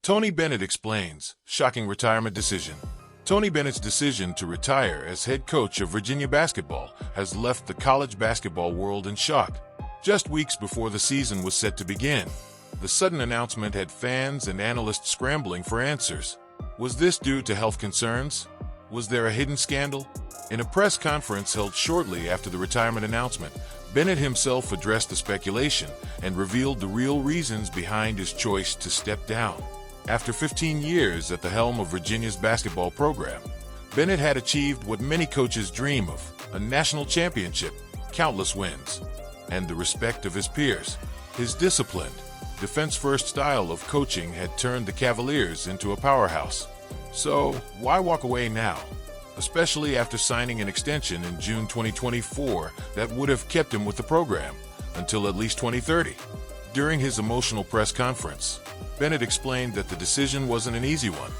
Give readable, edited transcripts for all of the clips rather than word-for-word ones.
Tony Bennett explains, shocking retirement decision. Tony Bennett's decision to retire as head coach of Virginia basketball has left the college basketball world in shock. Just weeks before the season was set to begin, the sudden announcement had fans and analysts scrambling for answers. Was this due to health concerns? Was there a hidden scandal? In a press conference held shortly after the retirement announcement, Bennett himself addressed the speculation and revealed the real reasons behind his choice to step down. After 15 years at the helm of Virginia's basketball program, Bennett had achieved what many coaches dream of: a national championship, countless wins, and the respect of his peers. His disciplined, defense-first style of coaching had turned the Cavaliers into a powerhouse. So, why walk away now? Especially after signing an extension in June 2024 that would have kept him with the program until at least 2030. During his emotional press conference, Bennett explained that the decision wasn't an easy one,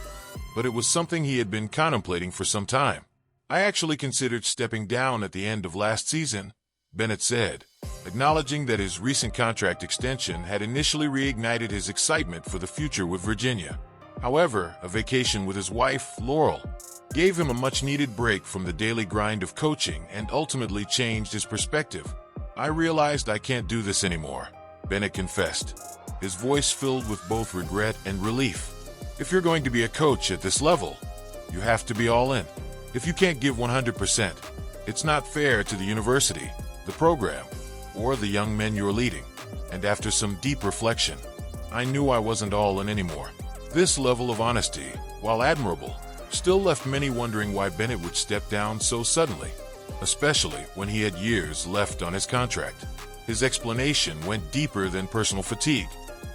but it was something he had been contemplating for some time. "I actually considered stepping down at the end of last season," Bennett said, acknowledging that his recent contract extension had initially reignited his excitement for the future with Virginia. However, a vacation with his wife, Laurel, gave him a much-needed break from the daily grind of coaching and ultimately changed his perspective. "I realized I can't do this anymore," Bennett confessed, his voice filled with both regret and relief. "If you're going to be a coach at this level, you have to be all in. If you can't give 100%, it's not fair to the university, the program, or the young men you're leading." And after some deep reflection, "I knew I wasn't all in anymore." This level of honesty, while admirable, still left many wondering why Bennett would step down so suddenly, especially when he had years left on his contract. His explanation went deeper than personal fatigue.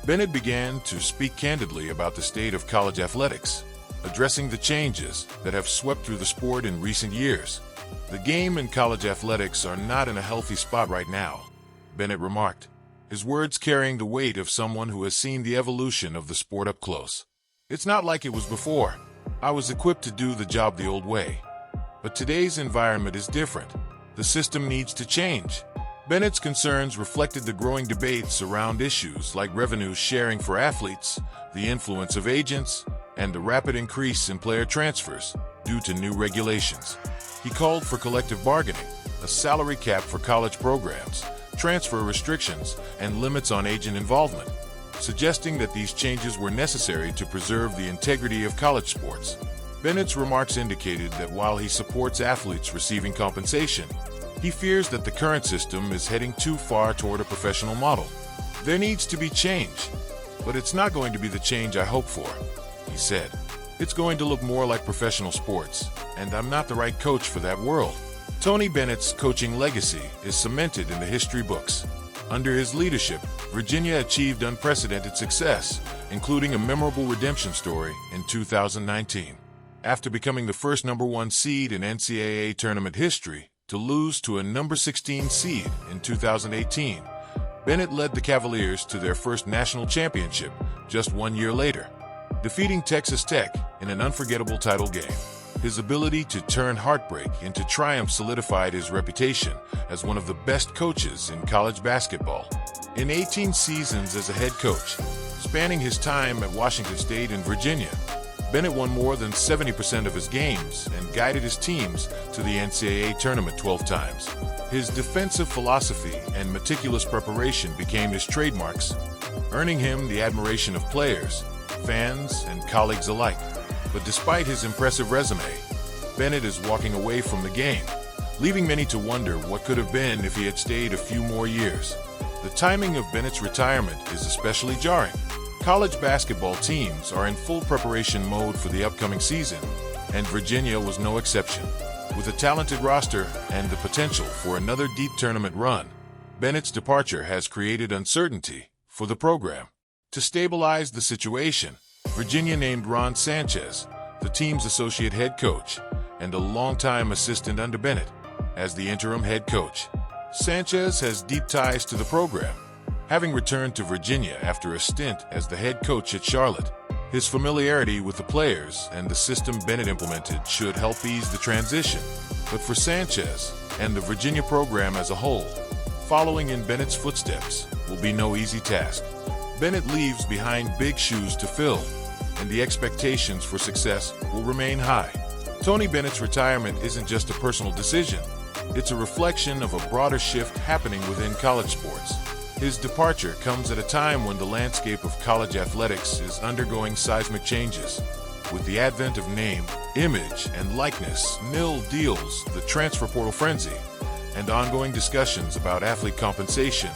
Bennett began to speak candidly about the state of college athletics, addressing the changes that have swept through the sport in recent years. "The game and college athletics are not in a healthy spot right now," Bennett remarked, his words carrying the weight of someone who has seen the evolution of the sport up close. "It's not like it was before. I was equipped to do the job the old way. But today's environment is different. The system needs to change." Bennett's concerns reflected the growing debates around issues like revenue sharing for athletes, the influence of agents, and the rapid increase in player transfers due to new regulations. He called for collective bargaining, a salary cap for college programs, transfer restrictions, and limits on agent involvement, suggesting that these changes were necessary to preserve the integrity of college sports. Bennett's remarks indicated that while he supports athletes receiving compensation, he fears that the current system is heading too far toward a professional model. "There needs to be change, but it's not going to be the change I hope for," he said. "It's going to look more like professional sports, and I'm not the right coach for that world." Tony Bennett's coaching legacy is cemented in the history books. Under his leadership, Virginia achieved unprecedented success, including a memorable redemption story in 2019. After becoming the first #1 seed in NCAA tournament history to lose to a #16 seed in 2018, Bennett led the Cavaliers to their first national championship just 1 year later, defeating Texas Tech in an unforgettable title game. His ability to turn heartbreak into triumph solidified his reputation as one of the best coaches in college basketball. In 18 seasons as a head coach, spanning his time at Washington State and Virginia, Bennett won more than 70% of his games and guided his teams to the NCAA tournament 12 times. His defensive philosophy and meticulous preparation became his trademarks, earning him the admiration of players, fans, and colleagues alike. But despite his impressive resume, Bennett is walking away from the game, leaving many to wonder what could have been if he had stayed a few more years. The timing of Bennett's retirement is especially jarring. College basketball teams are in full preparation mode for the upcoming season, and Virginia was no exception. With a talented roster and the potential for another deep tournament run, Bennett's departure has created uncertainty for the program. To stabilize the situation, Virginia named Ron Sanchez, the team's associate head coach and a longtime assistant under Bennett, as the interim head coach. Sanchez has deep ties to the program, having returned to Virginia after a stint as the head coach at Charlotte. His familiarity with the players and the system Bennett implemented should help ease the transition. But for Sanchez and the Virginia program as a whole, following in Bennett's footsteps will be no easy task. Bennett leaves behind big shoes to fill. and the expectations for success will remain high. Tony Bennett's retirement isn't just a personal decision. It's a reflection of a broader shift happening within college sports. His departure comes at a time when the landscape of college athletics is undergoing seismic changes. With the advent of name, image, and likeness, NIL deals, the transfer portal frenzy, and ongoing discussions about athlete compensation,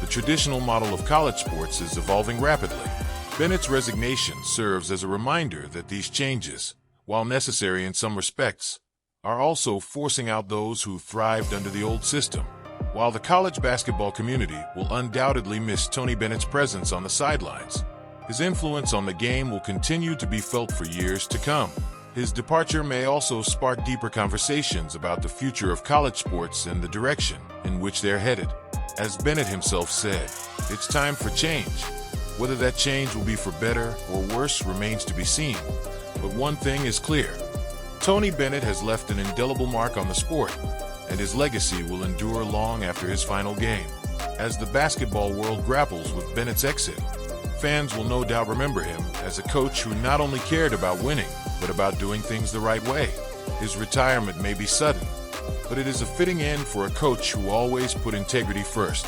the traditional model of college sports is evolving rapidly. Bennett's resignation serves as a reminder that these changes, while necessary in some respects, are also forcing out those who thrived under the old system. While the college basketball community will undoubtedly miss Tony Bennett's presence on the sidelines, his influence on the game will continue to be felt for years to come. His departure may also spark deeper conversations about the future of college sports and the direction in which they're headed. As Bennett himself said, it's time for change. Whether that change will be for better or worse remains to be seen. But one thing is clear. Tony Bennett has left an indelible mark on the sport, and his legacy will endure long after his final game. As the basketball world grapples with Bennett's exit, fans will no doubt remember him as a coach who not only cared about winning, but about doing things the right way. His retirement may be sudden, but it is a fitting end for a coach who always put integrity first.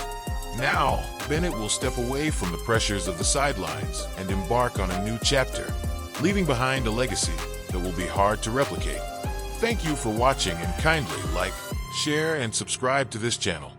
Now, Bennett will step away from the pressures of the sidelines and embark on a new chapter, leaving behind a legacy that will be hard to replicate. Thank you for watching, and kindly like, share, and subscribe to this channel.